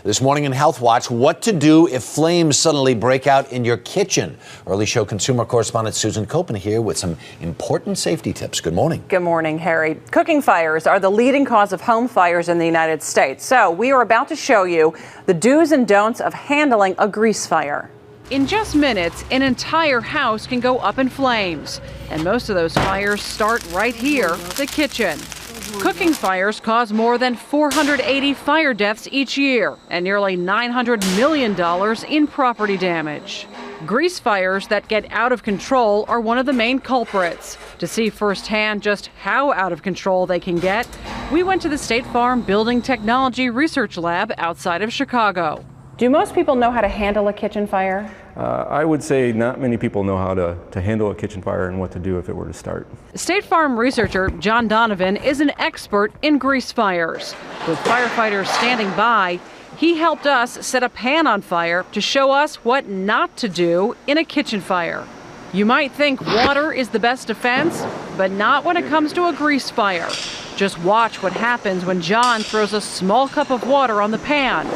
This morning in Health Watch, what to do if flames suddenly break out in your kitchen. Early Show consumer correspondent Susan Copen here with some important safety tips. Good morning. Good morning, Harry. Cooking fires are the leading cause of home fires in the United States. So we are about to show you the do's and don'ts of handling a grease fire. In just minutes, an entire house can go up in flames. And most of those fires start right here, the kitchen. Cooking fires cause more than 480 fire deaths each year and nearly $900 million in property damage. Grease fires that get out of control are one of the main culprits. To see firsthand just how out of control they can get, we went to the State Farm Building Technology Research Lab outside of Chicago. Do most people know how to handle a kitchen fire? I would say not many people know how to handle a kitchen fire and what to do if it were to start. State Farm researcher John Donovan is an expert in grease fires. With firefighters standing by, he helped us set a pan on fire to show us what not to do in a kitchen fire. You might think water is the best defense, but not when it comes to a grease fire. Just watch what happens when John throws a small cup of water on the pan.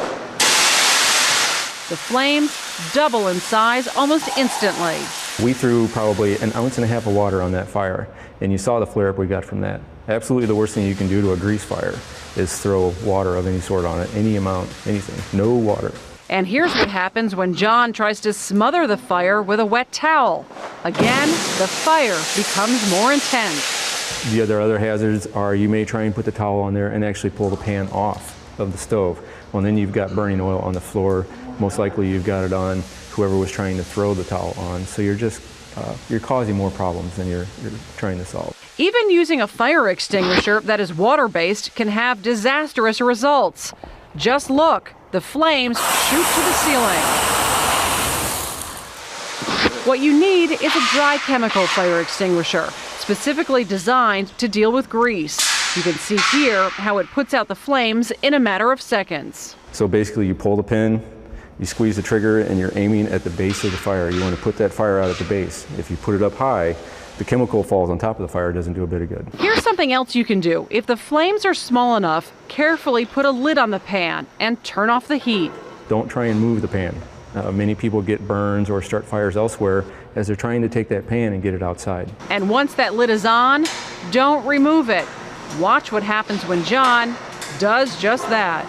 The flames double in size almost instantly. We threw probably 1.5 ounces of water on that fire, and you saw the flare-up we got from that. Absolutely the worst thing you can do to a grease fire is throw water of any sort on it, any amount, anything, no water. And here's what happens when John tries to smother the fire with a wet towel. Again, the fire becomes more intense. The other hazards are you may try and put the towel on there and actually pull the pan off of the stove. Well, then you've got burning oil on the floor. Most likely you've got it on whoever was trying to throw the towel on. So you're just, you're causing more problems than you're trying to solve. Even using a fire extinguisher that is water-based can have disastrous results. Just look, the flames shoot to the ceiling. What you need is a dry chemical fire extinguisher, specifically designed to deal with grease. You can see here how it puts out the flames in a matter of seconds. So basically you pull the pin, you squeeze the trigger, and you're aiming at the base of the fire. You want to put that fire out at the base. If you put it up high, the chemical falls on top of the fire, it doesn't do a bit of good. Here's something else you can do. If the flames are small enough, carefully put a lid on the pan and turn off the heat. Don't try and move the pan. Many people get burns or start fires elsewhere as they're trying to take that pan and get it outside. And once that lid is on, don't remove it. Watch what happens when John does just that.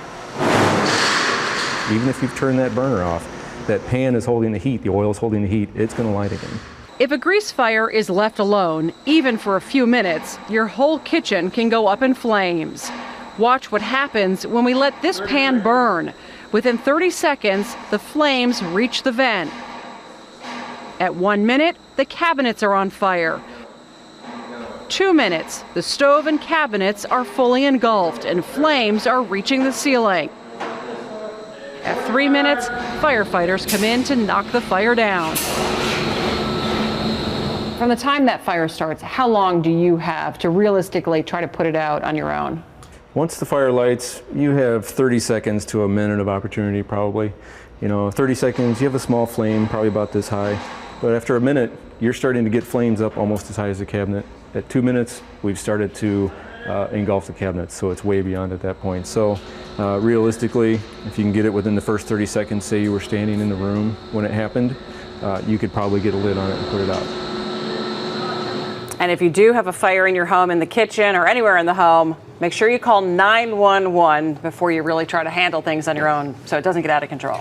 Even if you've turned that burner off, that pan is holding the heat, the oil is holding the heat, it's going to light again. If a grease fire is left alone, even for a few minutes, your whole kitchen can go up in flames. Watch what happens when we let this pan burn. Within 30 seconds, the flames reach the vent. At 1 minute, the cabinets are on fire. 2 minutes, the stove and cabinets are fully engulfed and flames are reaching the ceiling. At 3 minutes, firefighters come in to knock the fire down. From the time that fire starts, how long do you have to realistically try to put it out on your own? Once the fire lights, you have 30 seconds to a minute of opportunity probably. 30 seconds, you have a small flame, probably about this high. But after a minute, you're starting to get flames up almost as high as the cabinet. At 2 minutes, we've started to engulf the cabinets, so it's way beyond at that point. So realistically, if you can get it within the first 30 seconds, say you were standing in the room when it happened, you could probably get a lid on it and put it out. And if you do have a fire in your home, in the kitchen or anywhere in the home, make sure you call 911 before you really try to handle things on your own so it doesn't get out of control.